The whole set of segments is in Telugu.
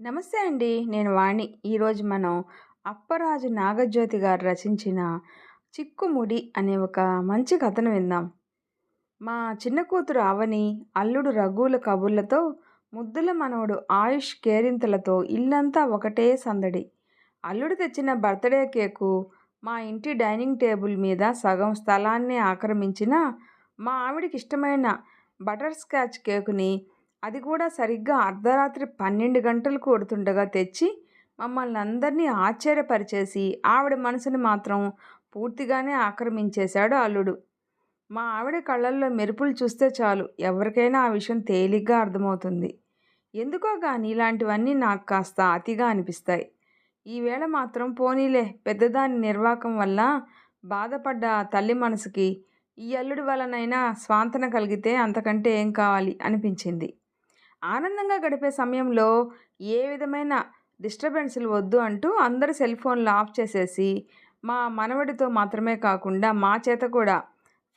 నమస్తే అండి. నేను వాణి. ఈరోజు మనం అప్పరాజు నాగజ్యోతి గారు రచించిన 'చిక్కుముడి' అనే ఒక మంచి కథను విందాం. మా చిన్న కూతురు అవని, అల్లుడు రఘువుల కబుర్లతో, ముద్దుల మనవడు ఆయుష్ కేరింతలతో ఇల్లంతా ఒకటే సందడి. అల్లుడు తెచ్చిన బర్త్‌డే కేకు మా ఇంటి డైనింగ్ టేబుల్ మీద సగం స్థలాన్నే ఆక్రమించినా, మా ఆవిడకిష్టమైన బటర్ స్కాచ్ కేకుని అది కూడా సరిగ్గా అర్ధరాత్రి 12 గంటలకు కొడుతుండగా తెచ్చి మమ్మల్నందరినీ ఆశ్చర్యపరిచేసి, ఆవిడ మనసుని మాత్రం పూర్తిగానే ఆక్రమించేశాడు అల్లుడు. మా ఆవిడ కళ్ళల్లో మెరుపులు చూస్తే చాలు ఎవరికైనా ఆ విషయం తేలిగ్గా అర్థమవుతుంది. ఎందుకో గాని ఇలాంటివన్నీ నాకు కాస్త అతిగా అనిపిస్తాయి. ఈవేళ మాత్రం పోనీలే, పెద్దదాని నిర్వాకం వల్ల బాధపడ్డ ఆ తల్లి మనసుకి ఈ అల్లుడి వలనైనా స్వాంతన కలిగితే అంతకంటే ఏం కావాలి అనిపించింది. ఆనందంగా గడిపే సమయంలో ఏ విధమైన డిస్టర్బెన్స్‌లు వద్దు అంటూ అందరూ సెల్ ఫోన్‌లు ఆఫ్ చేసేసి, మా మనవడితో మాత్రమే కాకుండా మా చేత కూడా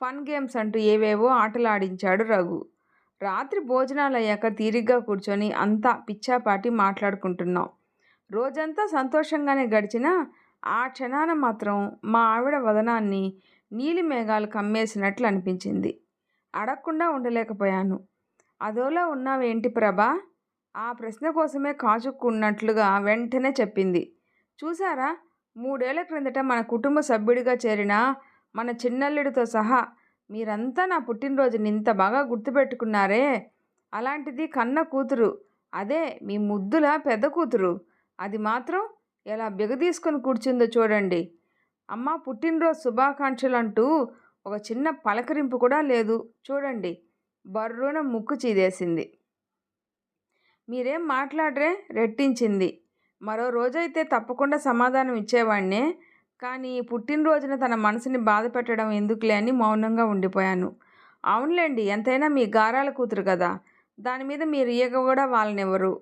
ఫన్ గేమ్స్ అంటూ ఏవేవో ఆటలాడించాడు రఘు. రాత్రి భోజనాలయ్యాక తీరిగ్గా కూర్చొని అంతా పిచ్చాపాటి మాట్లాడుకుంటున్నాం. రోజంతా సంతోషంగానే గడిచినా ఆ క్షణాన మాత్రం మా ఆవిడ వదనాన్ని నీలి మేఘాలు కమ్మేసినట్లు అనిపించింది. అడగకుండా ఉండలేకపోయాను. అదోలా ఉన్నావేంటి ప్రభా? ఆ ప్రశ్న కోసమే కాచుకున్నట్లుగా వెంటనే చెప్పింది. చూసారా, 3 ఏళ్ల క్రిందట మన కుటుంబ సభ్యుడిగా చేరిన మన చిన్నల్లుడితో సహా మీరంతా నా పుట్టినరోజుని ఇంత బాగా గుర్తుపెట్టుకున్నారే. అలాంటిది కన్న కూతురు, అదే మీ ముద్దుల పెద్ద కూతురు, అది మాత్రం ఎలా బిగదీసుకొని కూర్చుందో చూడండి. అమ్మ పుట్టినరోజు శుభాకాంక్షలంటూ ఒక చిన్న పలకరింపు కూడా లేదు చూడండి. బర్రున ముక్కు చీదేసింది. మీరేం మాట్లాడరే రెట్టించింది. మరో రోజైతే తప్పకుండా సమాధానం ఇచ్చేవాణ్ణే, కానీ పుట్టినరోజున తన మనసుని బాధ పెట్టడం ఎందుకులే అని మౌనంగా ఉండిపోయాను. అవునులేండి, ఎంతైనా మీ గారాల కూతురు కదా, దాని మీద మీరు ఈగ కూడా వాళ్ళనివ్వరు.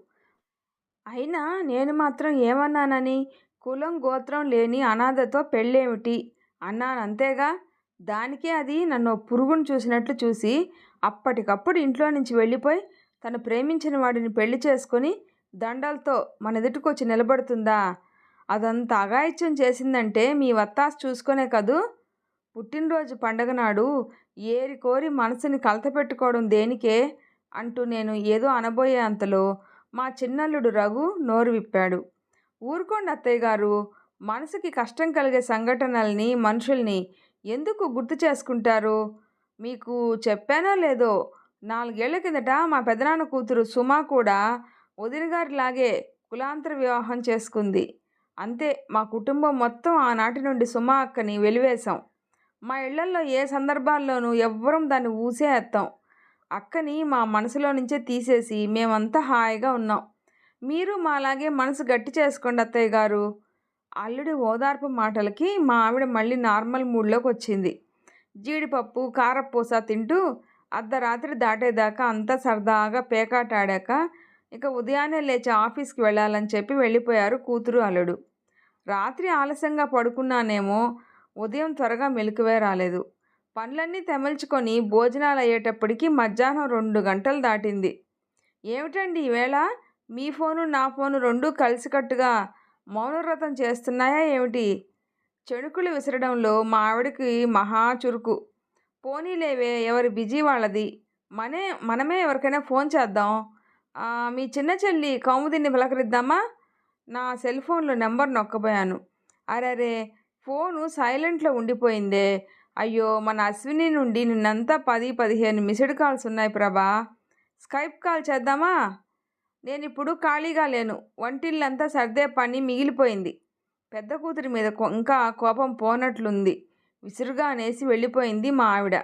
అయినా నేను మాత్రం ఏమన్నానని? కులం గోత్రం లేని అనాథతో పెళ్ళేమిటి అన్నానంతేగా. దానికే అది నన్ను పురుగును చూసినట్లు చూసి అప్పటికప్పుడు ఇంట్లో నుంచి వెళ్ళిపోయి తను ప్రేమించిన వాడిని పెళ్లి చేసుకొని దండలతో మన ఎదుటికొచ్చి నిలబడుతుందా? అదంత అఘాయిత్యం చేసిందంటే మీ వత్తాసు చూసుకొనే కదూ. పుట్టినరోజు పండగ నాడు ఏరి కోరి మనసుని కలతపెట్టుకోవడం దేనికే అంటూ నేను ఏదో అనబోయే అంతలో మా చిన్నల్లుడు రఘు నోరు విప్పాడు. ఊరుకోండి అత్తయ్య గారు, మనసుకి కష్టం కలిగే సంఘటనల్ని, మనుషుల్ని ఎందుకు గుర్తు చేసుకుంటారు? మీకు చెప్పానో లేదో, 4 ఏళ్ల కిందట మా పెదనాన్న కూతురు సుమ కూడా వదిన గారిలాగే కులాంతర వివాహం చేసుకుంది. అంతే, మా కుటుంబం మొత్తం ఆనాటి నుండి సుమ అక్కని వెలివేశాం. మా ఇళ్లల్లో ఏ సందర్భాల్లోనూ ఎవ్వరం దాన్ని ఊసే ఎత్తాం. అక్కని మా మనసులో నుంచే తీసేసి మేమంతా హాయిగా ఉన్నాం. మీరు మాలాగే మనసు గట్టి చేసుకోండి అత్తయ్య గారు. అల్లుడి ఓదార్పు మాటలకి మా ఆవిడ మళ్ళీ నార్మల్ మూడ్లోకి వచ్చింది. జీడిపప్పు కారపూస తింటూ అర్ధరాత్రి దాటేదాకా అంతా సరదాగా పేకాట ఆడాక ఇక ఉదయాన్నే లేచి ఆఫీస్కి వెళ్ళాలని చెప్పి వెళ్ళిపోయారు కూతురు అల్లుడు. రాత్రి ఆలస్యంగా పడుకున్నానేమో, ఉదయం త్వరగా మెలకువే రాలేదు. పనులన్నీ తెమల్చుకొని భోజనాలు అయ్యేటప్పటికి మధ్యాహ్నం 2 గంటలు దాటింది. ఏమిటండి ఈవేళ మీ ఫోను నా ఫోను రెండూ కలిసికట్టుగా మౌనవ్రతం చేస్తున్నాయా ఏమిటి? చెణుకులు విసరడంలో మా ఆవిడకి మహా చురుకు. పోనీలేవే, ఎవరి బిజీ వాళ్ళది. మనమే ఎవరికైనా ఫోన్ చేద్దాం. మీ చిన్న చెల్లి కౌముదిని పలకరిద్దామా? నా సెల్ ఫోన్లో నెంబర్ నొక్కబోయాను. అరెరే, ఫోను సైలెంట్లో ఉండిపోయిందే. అయ్యో, మన అశ్విని నుండి నిన్నంతా 10-15 మిస్డ్ కాల్స్ ఉన్నాయి ప్రభా. స్కైప్ కాల్ చేద్దామా? నేనిప్పుడు ఖాళీగా లేను. వంటిల్లంతా సర్దే పని మిగిలిపోయింది. పెద్ద కూతురి మీద ఇంకా కోపం పోనట్లుంది. విసురుగా అనేసి వెళ్ళిపోయింది మా ఆవిడ.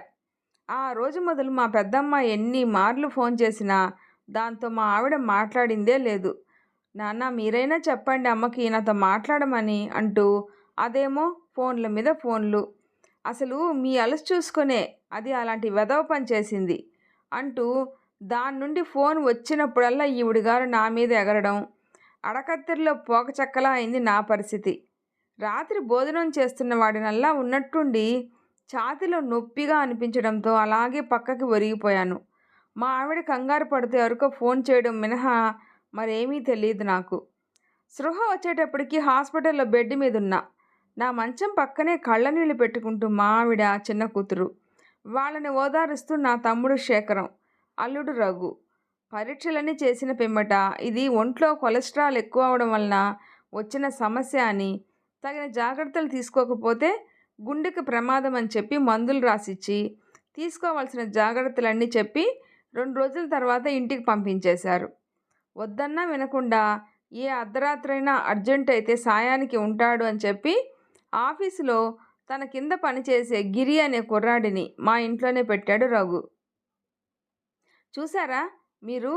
ఆ రోజు మొదలు మా పెద్దమ్మ ఎన్ని మార్లు ఫోన్ చేసినా దాంతో మా ఆవిడ మాట్లాడిందే లేదు. నాన్న, మీరైనా చెప్పండి అమ్మకి నాతో మాట్లాడమని అంటూ అదేమో ఫోన్ల మీద ఫోన్లు. అసలు మీ అలసి చూసుకునే అది అలాంటి వెధవ పని చేసింది అంటూ దాని నుండి ఫోన్ వచ్చినప్పుడల్లా ఈవిడిగారు నా మీద ఎగరడం. అడకత్తెరలో పోకచక్కలా అయింది నా పరిస్థితి. రాత్రి భోజనం చేస్తున్న వాడినల్లా ఉన్నట్టుండి ఛాతీలో నొప్పిగా అనిపించడంతో అలాగే పక్కకి ఒరిగిపోయాను. మా ఆవిడ కంగారు పడితే ఎవరికో ఫోన్ చేయడం మినహా మరేమీ తెలియదు నాకు. స్పృహ వచ్చేటప్పటికి హాస్పిటల్లో బెడ్ మీద ఉన్నా. నా మంచం పక్కనే కళ్ళనీళ్ళు పెట్టుకుంటూ మా ఆవిడ, చిన్న కూతురు. వాళ్ళని ఓదారుస్తూ నా తమ్ముడు శేఖరం, అల్లుడు రఘు. పరీక్షలన్నీ చేసిన పిమ్మట ఇది ఒంట్లో కొలెస్ట్రాల్ ఎక్కువ అవడం వలన వచ్చిన సమస్య అని, తగిన జాగ్రత్తలు తీసుకోకపోతే గుండెకి ప్రమాదం అని చెప్పి మందులు రాసిచ్చి తీసుకోవాల్సిన జాగ్రత్తలన్నీ చెప్పి 2 రోజుల తర్వాత ఇంటికి పంపించేశారు. వద్దన్నా వినకుండా ఏ అర్ధరాత్రైనా అర్జెంట్ అయితే సాయానికి ఉంటాడు అని చెప్పి ఆఫీసులో తన కింద పనిచేసే గిరి అనే కుర్రాడిని మా ఇంట్లోనే పెట్టాడు రఘు. చూసారా, మీరు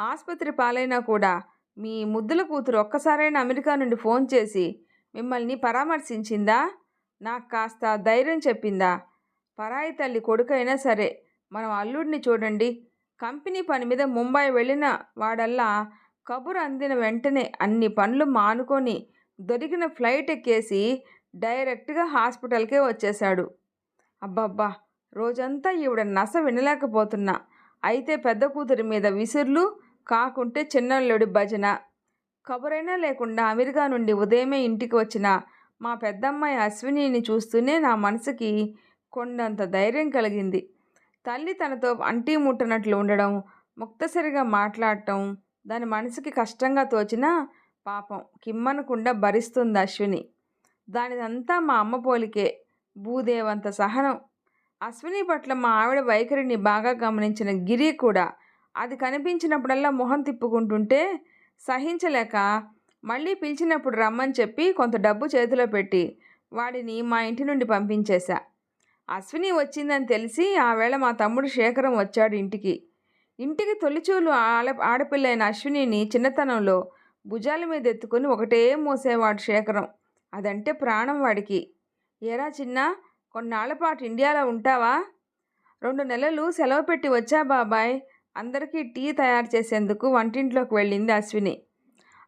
ఆసుపత్రి పాలైనా కూడా మీ ముద్దుల కూతురు ఒక్కసారైనా అమెరికా నుండి ఫోన్ చేసి మిమ్మల్ని పరామర్శించిందా? నాకు కాస్త ధైర్యం చెప్పిందా? పరాయి తల్లి కొడుకైనా సరే మనం అల్లుడిని చూడండి, కంపెనీ పని మీద ముంబై వెళ్ళిన వాడల్లా కబురు అందిన వెంటనే అన్ని పనులు మానుకొని దొరికిన ఫ్లైట్ ఎక్కేసి డైరెక్ట్గా హాస్పిటల్కే వచ్చేశాడు. అబ్బబ్బా, రోజంతా ఈవిడ నస వినలేకపోతున్నా. అయితే పెద్ద కూతురి మీద విసుర్లు, కాకుంటే చిన్నల్లుడి భజన. కబురైనా లేకుండా అమెరికా నుండి ఉదయమే ఇంటికి వచ్చిన మా పెద్దమ్మాయి అశ్వినిని చూస్తూనే నా మనసుకి కొండంత ధైర్యం కలిగింది. తల్లి తనతో అంటీ ముట్టనట్లు ఉండడం, ముక్తసరిగా మాట్లాడటం దాని మనసుకి కష్టంగా తోచినా పాపం కిమ్మనకుండా భరిస్తుంది అశ్విని. దానిదంతా మా అమ్మ పోలికే, భూదేవంత సహనం. అశ్విని పట్ల మా ఆవిడ వైఖరిని బాగా గమనించిన గిరి కూడా అది కనిపించినప్పుడల్లా మొహం తిప్పుకుంటుంటే సహించలేక మళ్ళీ పిలిచినప్పుడు రమ్మని చెప్పి కొంత డబ్బు చేతిలో పెట్టి వాడిని మా ఇంటి నుండి పంపించేశా. అశ్విని వచ్చిందని తెలిసి ఆ వేళ మా తమ్ముడు శేఖరం వచ్చాడు ఇంటికి. తొలిచూలు ఆడపిల్లైన అశ్వినిని చిన్నతనంలో భుజాల మీద ఎత్తుకొని ఒకటే మోసేవాడు శేఖరం. అదంటే ప్రాణం వాడికి. ఏరా చిన్న, కొన్నాళ్లపాటు ఇండియాలో ఉంటావా? 2 నెలలు సెలవు పెట్టి వచ్చా బాబాయ్. అందరికీ టీ తయారు చేసేందుకు వంటింట్లోకి వెళ్ళింది అశ్విని.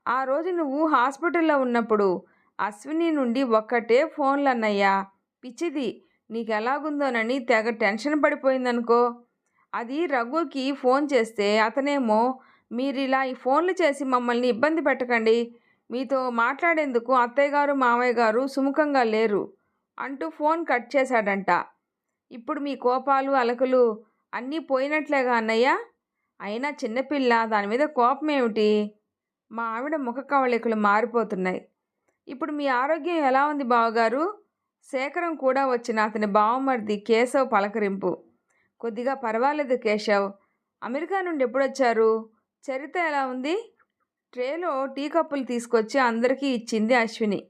ఆ రోజు నువ్వు హాస్పిటల్లో ఉన్నప్పుడు అశ్విని నుండి ఒక్కటే ఫోన్లు అన్నయ్యా. పిచ్చిది, నీకు ఎలాగుందోనని తెగ టెన్షన్ పడిపోయిందనుకో. అది రఘుకి ఫోన్ చేస్తే అతనేమో మీరిలా ఈ ఫోన్లు చేసి మమ్మల్ని ఇబ్బంది పెట్టకండి, మీతో మాట్లాడేందుకు అత్తయ్య గారు మామయ్య గారు సుముఖంగా లేరు అంటూ ఫోన్ కట్ చేశాడంట. ఇప్పుడు మీ కోపాలు అలకలు అన్నీ పోయినట్లేగా అన్నయ్య. అయినా చిన్నపిల్ల, దాని మీద కోపం ఏమిటి? మా ఆవిడ ముఖ కవళికలు మారిపోతున్నాయి. ఇప్పుడు మీ ఆరోగ్యం ఎలా ఉంది బావగారు? శేఖరం కూడా వచ్చిన అతని బావమరిది కేశవ్ పలకరింపు. కొద్దిగా పర్వాలేదు కేశవ్. అమెరికా నుండి ఎప్పుడొచ్చారు? చరిత ఎలా ఉంది? ట్రేలో టీ కప్పులు తీసుకొచ్చి అందరికీ ఇచ్చింది అశ్విని.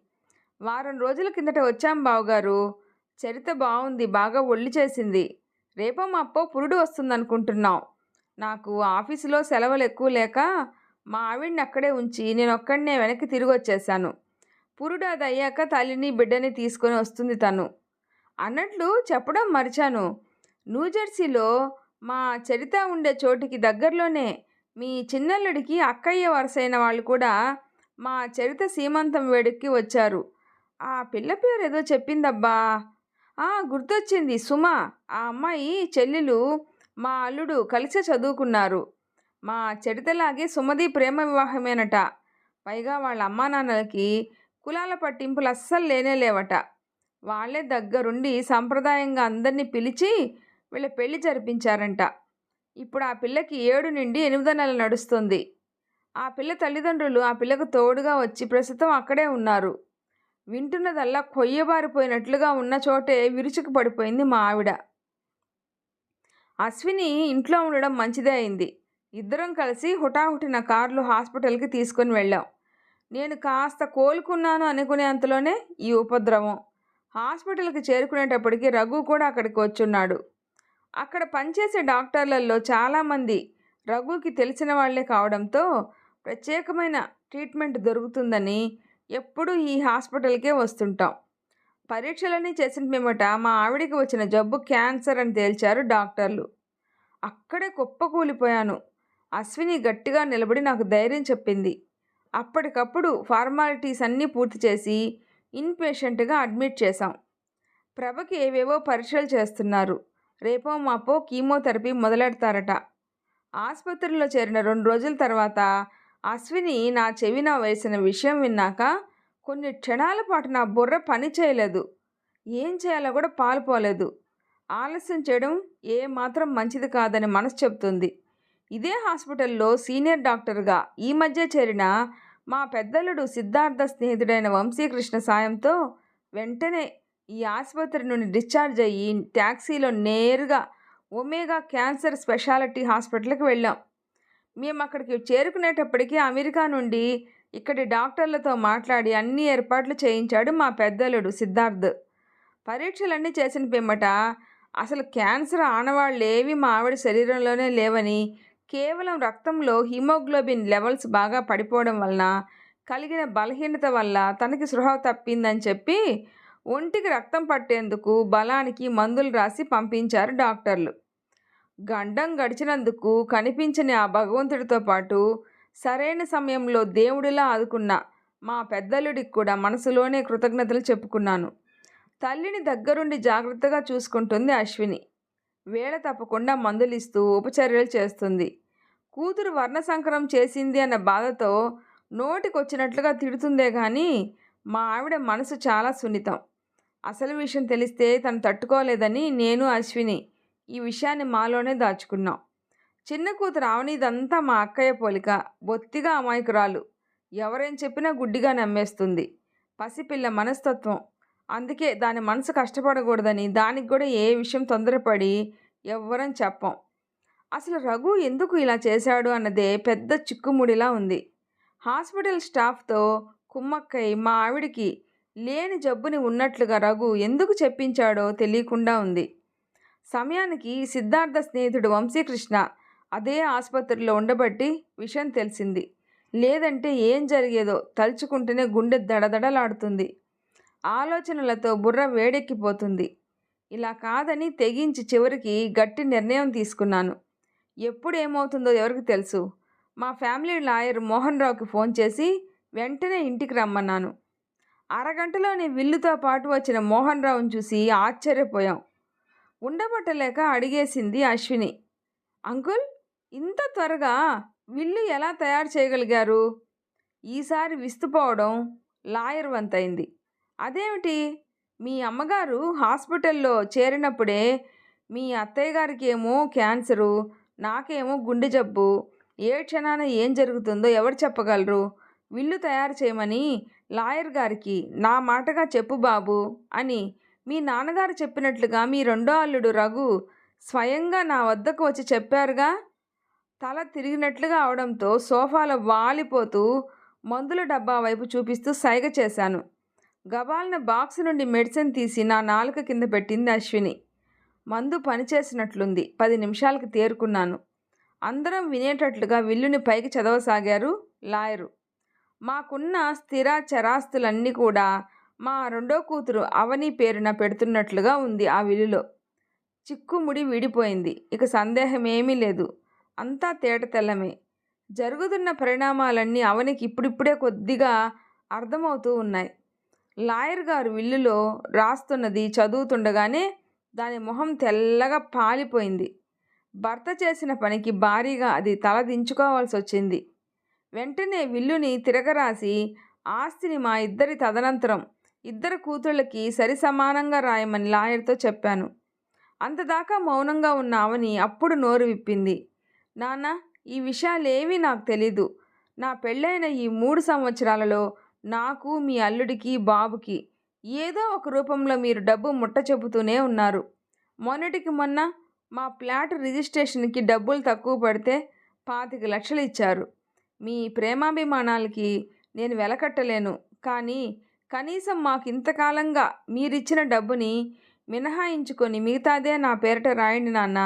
వారం రోజుల కిందట వచ్చాం బావగారు. చరిత బాగుంది, బాగా ఒళ్ళు చేసింది. రేపో మాపో పురుడు వస్తుందనుకుంటున్నాం. నాకు ఆఫీసులో సెలవులు ఎక్కువ లేక మా ఆవిడ్ని అక్కడే ఉంచి నేను ఒక్కడనే వెనక్కి తిరిగి వచ్చేసాను. పురుడు అది అయ్యాక తల్లిని బిడ్డని తీసుకొని వస్తుంది తను. అన్నట్లు చెప్పడం మరిచాను, న్యూజెర్సీలో మా చరిత ఉండే చోటికి దగ్గరలోనే మీ చిన్నల్లుడికి అక్కయ్య వరసైన వాళ్ళు కూడా మా చరిత సీమంతం వేడుక్కి వచ్చారు. ఆ పిల్ల పేరు ఏదో చెప్పిందబ్బా. గుర్తొచ్చింది, సుమ. ఆ అమ్మాయి చెల్లెలు మా అల్లుడు కలిసే చదువుకున్నారు. మా చరితలాగే సుమది ప్రేమ వివాహమేనట. పైగా వాళ్ళ అమ్మా నాన్నలకి కులాల పట్టింపులు అస్సలు లేనే లేవట. వాళ్ళే దగ్గరుండి సంప్రదాయంగా అందరినీ పిలిచి వీళ్ళ పెళ్లి జరిపించారంట. ఇప్పుడు ఆ పిల్లకి 7 నుండి 8 నెలలు నడుస్తుంది. ఆ పిల్ల తల్లిదండ్రులు ఆ పిల్లకు తోడుగా వచ్చి ప్రస్తుతం అక్కడే ఉన్నారు. వింటున్నదల్లా కొయ్యబారిపోయినట్లుగా ఉన్న చోటే విరుచుకు పడిపోయింది మా ఆవిడ. అశ్విని ఇంట్లో ఉండడం మంచిదే అయింది. ఇద్దరం కలిసి హుటాహుటిన కారులో హాస్పిటల్కి తీసుకొని వెళ్ళాం. నేను కాస్త కోలుకున్నాను అనుకునే అంతలోనే ఈ ఉపద్రవం. హాస్పిటల్కి చేరుకునేటప్పటికి రఘు కూడా అక్కడికి వచ్చున్నాడు. అక్కడ పనిచేసే డాక్టర్లలో చాలామంది రఘుకి తెలిసిన వాళ్లే కావడంతో ప్రత్యేకమైన ట్రీట్మెంట్ దొరుకుతుందని ఎప్పుడూ ఈ హాస్పిటల్కే వస్తుంటాం. పరీక్షలన్నీ చేసిన పిమ్మట మా ఆవిడికి వచ్చిన జబ్బు క్యాన్సర్ అని తేల్చారు డాక్టర్లు. అక్కడే కుప్పకూలిపోయాను. అశ్విని గట్టిగా నిలబడి నాకు ధైర్యం చెప్పింది. అప్పటికప్పుడు ఫార్మాలిటీస్ అన్నీ పూర్తి చేసి ఇన్పేషెంట్గా అడ్మిట్ చేశాం. ప్రభకి ఏవేవో పరీక్షలు చేస్తున్నారు. రేపో మాపో కీమోథెరపీ మొదలెడతారట. ఆసుపత్రిలో చేరిన 2 రోజుల తర్వాత అశ్విని నా చెవిన వేసిన విషయం విన్నాక కొన్ని క్షణాల పాటు నా బుర్ర పని చేయలేదు. ఏం చేయాలో కూడా పాలుపోలేదు. ఆలస్యం చేయడం ఏమాత్రం మంచిది కాదని మనసు చెబుతుంది. ఇదే హాస్పిటల్లో సీనియర్ డాక్టర్గా ఈ మధ్య చేరిన మా పెద్దలుడు సిద్ధార్థ స్నేహితుడైన వంశీకృష్ణ సాయంతో వెంటనే ఈ ఆసుపత్రి నుండి డిశ్చార్జ్ అయ్యి ట్యాక్సీలో నేరుగా ఒమేగా క్యాన్సర్ స్పెషాలిటీ హాస్పిటల్కి వెళ్ళాం. మేము అక్కడికి చేరుకునేటప్పటికీ అమెరికా నుండి ఇక్కడి డాక్టర్లతో మాట్లాడి అన్ని ఏర్పాట్లు చేయించాడు మా పెద్దలుడు సిద్ధార్థ్. పరీక్షలన్నీ చేసిన పిమ్మట అసలు క్యాన్సర్ ఆనవాళ్ళు ఏవి మా ఆవిడ శరీరంలోనే లేవని, కేవలం రక్తంలో హిమోగ్లోబిన్ లెవెల్స్ బాగా పడిపోవడం వలన కలిగిన బలహీనత వల్ల తనకి స్పృహ తప్పిందని చెప్పి ఒంటికి రక్తం పట్టేందుకు బలానికి మందులు రాసి పంపించారు డాక్టర్లు. గండం గడిచినందుకు కనిపించని ఆ భగవంతుడితో పాటు సరైన సమయంలో దేవుడిలా ఆదుకున్న మా పెద్దలుడికి కూడా మనసులోనే కృతజ్ఞతలు చెప్పుకున్నాను. తల్లిని దగ్గరుండి జాగ్రత్తగా చూసుకుంటుంది అశ్విని. వేళ తప్పకుండా మందులిస్తూ ఉపచర్యలు చేస్తుంది. కూతురు వర్ణసంకరం చేసింది అన్న బాధతో నోటికొచ్చినట్లుగా తిడుతుందే కానీ మా ఆవిడ మనసు చాలా సున్నితం. అసలు విషయం తెలిస్తే తను తట్టుకోలేదని నేను అశ్విని ఈ విషయాన్ని మాలోనే దాచుకున్నాం. చిన్న కూతురు ఆవనిదంతా మా అక్కయ్య పోలిక. బొత్తిగా అమాయకురాలు. ఎవరేం చెప్పినా గుడ్డిగా నమ్మేస్తుంది. పసిపిల్ల మనస్తత్వం. అందుకే దాని మనసు కష్టపడకూడదని దానికి కూడా ఏ విషయం తొందరపడి ఎవ్వరం చెప్పం. అసలు రఘు ఎందుకు ఇలా చేశాడు అన్నదే పెద్ద చిక్కుముడిలా ఉంది. హాస్పిటల్ స్టాఫ్తో కుమ్మక్కై మా ఆవిడికి లేని జబ్బుని ఉన్నట్లుగా రఘు ఎందుకు చెప్పించాడో తెలియకుండా ఉంది. సమయానికి సిద్ధార్థ స్నేహితుడు వంశీకృష్ణ అదే ఆసుపత్రిలో ఉండబట్టి విషయం తెలిసింది. లేదంటే ఏం జరిగేదో తలుచుకుంటేనే గుండె దడదడలాడుతుంది. ఆలోచనలతో బుర్ర వేడెక్కిపోతుంది. ఇలా కాదని తెగించి చివరికి గట్టి నిర్ణయం తీసుకున్నాను. ఎప్పుడు ఏమవుతుందో ఎవరికి తెలుసు. మా ఫ్యామిలీ లాయర్ మోహన్ రావుకి ఫోన్ చేసి వెంటనే ఇంటికి రమ్మన్నాను. అరగంటలోనే విల్లుతో పాటు వచ్చిన మోహన్ రావుని చూసి ఆశ్చర్యపోయాం. ఉండబట్టలేక అడిగేసింది అశ్విని. అంకుల్, ఇంత త్వరగా విల్లు ఎలా తయారు చేయగలిగారు? ఈసారి విస్తుపోవడం లాయర్ వంతైంది. అదేమిటి, మీ అమ్మగారు హాస్పిటల్లో చేరినప్పుడే మీ అత్తయ్య గారికి ఏమో క్యాన్సరు, నాకేమో గుండె జబ్బు, ఏ క్షణాన ఏం జరుగుతుందో ఎవరు చెప్పగలరు? విల్లు తయారు చేయమని లాయర్ గారికి నా మాటగా చెప్పు బాబు అని మీ నాన్నగారు చెప్పినట్లుగా మీ రెండో అల్లుడు రఘు స్వయంగా నా వద్దకు వచ్చి చెప్పారుగా. తల తిరిగినట్లుగా అవడంతో సోఫాలో వాలిపోతూ మందుల డబ్బా వైపు చూపిస్తూ సైగ చేశాను. గబాల్న బాక్స్ నుండి మెడిసిన్ తీసి నా నాలుక కింద పెట్టింది అశ్విని. మందు పనిచేసినట్లుంది. 10 నిమిషాలకి తేరుకున్నాను. అందరం వినేటట్లుగా విల్లుని పైకి చదవసాగారు లాయరు. మాకున్న స్థిర చరాస్తులన్నీ కూడా మా రెండో కూతురు అవని పేరున పెడుతున్నట్లుగా ఉంది ఆ విల్లులో. చిక్కుముడి వీడిపోయింది. ఇక సందేహం ఏమీ లేదు. అంతా తేట తెల్లమే. జరుగుతున్న పరిణామాలన్నీ అవనికి ఇప్పుడిప్పుడే కొద్దిగా అర్థమవుతూ ఉన్నాయి. లాయర్ గారు విల్లులో రాస్తున్నది చదువుతుండగానే దాని మొహం తెల్లగా పాలిపోయింది. భర్త చేసిన పనికి భారీగా అది తల దించుకోవాల్సి వచ్చింది. వెంటనే విల్లుని తిరగరాసి ఆస్తిని మా ఇద్దరి తదనంతరం ఇద్దరు కూతుళ్ళకి సరిసమానంగా రాయమని లాయర్తో చెప్పాను. అంతదాకా మౌనంగా ఉన్న అవని అప్పుడు నోరు విప్పింది. నాన్న, ఈ విషయాలేవీ నాకు తెలీదు. నా పెళ్ళైన ఈ 3 సంవత్సరాలలో నాకు, మీ అల్లుడికి, బాబుకి ఏదో ఒక రూపంలో మీరు డబ్బు ముట్ట చెబుతూనే ఉన్నారు. మొన్నటికి మొన్న మా ఫ్లాట్ రిజిస్ట్రేషన్కి డబ్బులు తక్కువ పడితే 25 లక్షలు ఇచ్చారు. మీ ప్రేమాభిమానాలకి నేను వెలకట్టలేను. కానీ కనీసం మాకు ఇంతకాలంగా మీరిచ్చిన డబ్బుని మినహాయించుకొని మిగతాదే నా పేరిట రాయండి నాన్న.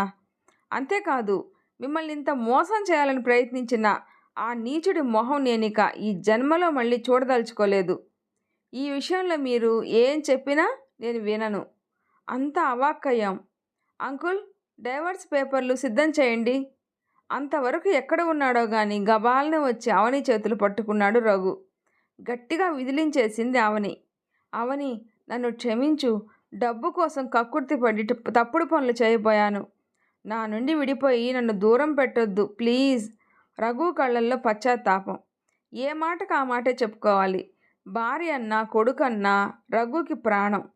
అంతేకాదు, మిమ్మల్ని ఇంత మోసం చేయాలని ప్రయత్నించిన ఆ నీచుడి మొహం నేనిక ఈ జన్మలో మళ్ళీ చూడదలుచుకోలేదు. ఈ విషయంలో మీరు ఏం చెప్పినా నేను వినను. అంతా అవాక్కయ్యాం. అంకుల్, డైవర్స్ పేపర్లు సిద్ధం చేయండి. అంతవరకు ఎక్కడ ఉన్నాడో గాని గబాల్ని వచ్చి అవని చేతులు పట్టుకున్నాడు రఘు. గట్టిగా విదిలించేసింది అవని. అవని, నన్ను క్షమించు. డబ్బు కోసం కక్కుర్తిపడి తప్పుడు పనులు చేయబోయాను. నా నుండి విడిపోయి నన్ను దూరం పెట్టొద్దు ప్లీజ్. రఘు కళ్ళల్లో పశ్చాత్తాపం. ఏ మాటకు ఆ మాటే చెప్పుకోవాలి. భార్య అన్నా, కొడుకన్నా రఘుకి ప్రాణం.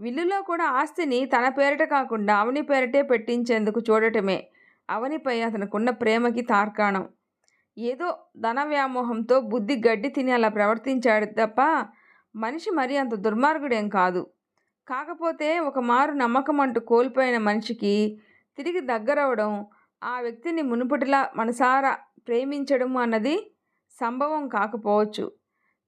విల్లులో కూడా ఆస్తిని తన పేరిట కాకుండా అవని పేరిటే పెట్టించేందుకు చూడటమే అవనిపై అతనుకున్న ప్రేమకి తార్కాణం. ఏదో ధన వ్యామోహంతో బుద్ధి గడ్డి తిని అలా ప్రవర్తించాడు తప్ప మనిషి మరీ అంత దుర్మార్గుడేం కాదు. కాకపోతే ఒక మారు నమ్మకం అంటూ కోల్పోయిన మనిషికి తిరిగి దగ్గరవడం, ఆ వ్యక్తిని మునుపటిలా మనసారా ప్రేమించడం అన్నది సంభవం కాకపోవచ్చు.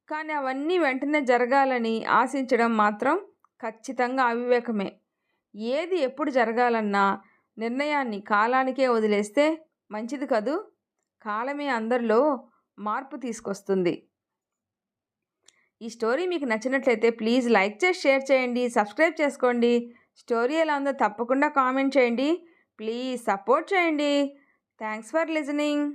కానీ అవన్నీ వెంటనే జరగాలని ఆశించడం మాత్రం ఖచ్చితంగా అవివేకమే. ఏది ఎప్పుడు జరగాలన్నా నిర్ణయాన్ని కాలానికే వదిలేస్తే మంచిది కదూ. కాలమే అందరిలో మార్పు తీసుకొస్తుంది. ఈ స్టోరీ మీకు నచ్చినట్లయితే ప్లీజ్ లైక్ చేసి షేర్ చేయండి, సబ్స్క్రైబ్ చేసుకోండి. స్టోరీ ఎలా ఉందో తప్పకుండా కామెంట్ చేయండి. ప్లీజ్ సపోర్ట్ చేయండి. Thanks for listening.